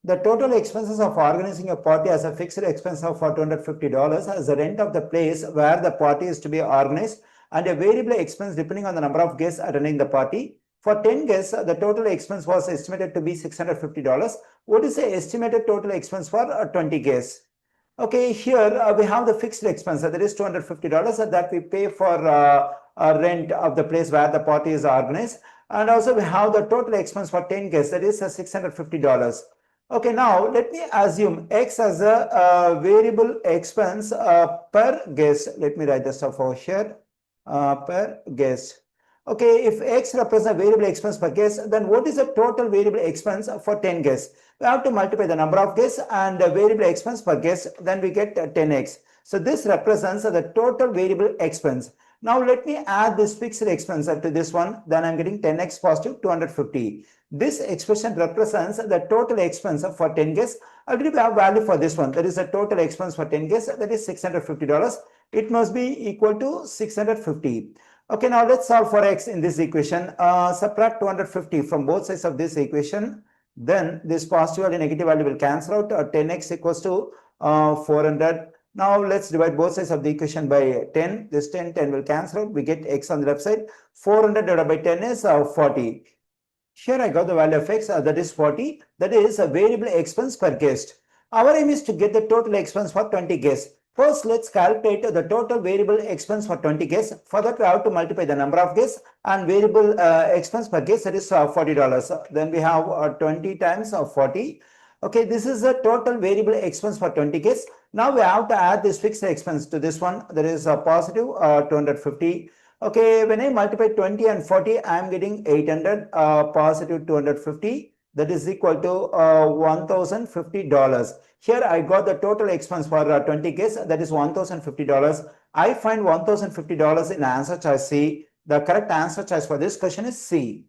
The total expenses of organizing a party as a fixed expense of $250 as the rent of the place where the party is to be organized and a variable expense depending on the number of guests attending the party. For 10 guests, the total expense was estimated to be $650. What is the estimated total expense for 20 guests? Okay, here we have the fixed expense, that is $250 that we pay for rent of the place where the party is organized. And also we have the total expense for 10 guests, that is $650. Okay, now let me assume X as a variable expense per guest. Let me write this stuff over here, per guest. Okay, if X represents a variable expense per guest, then what is the total variable expense for 10 guests? We have to multiply the number of guests and the variable expense per guest, then we get 10x. So this represents the total variable expense. Now let me add this fixed expense to this one, then I'm getting 10x positive 250. This expression represents the total expense for 10 guests. Already we have value for this one, that is the total expense for 10 guests, that is $650. It must be equal to 650. Okay, now let's solve for x in this equation. Subtract 250 from both sides of this equation. Then this positive and negative value will cancel out. 10x equals to 400. Now let's divide both sides of the equation by 10. This 10 will cancel out. We get x on the left side. 400 divided by 10 is 40. Here I got the value of x, that is 40. That is a variable expense per guest. Our aim is to get the total expense for 20 guests. First, let's calculate the total variable expense for 20 guests. For that, we have to multiply the number of guests and variable expense per guest, that is $40. Then we have 20 times 40. Okay, this is the total variable expense for 20 guests. Now we have to add this fixed expense to this one, that is positive 250. Okay, when I multiply 20 and 40, I am getting 800 positive 250. That is equal to $1,050. Here I got the total expense for 20 guests, that is $1,050. I find $1,050 in answer choice C. The correct answer choice for this question is C.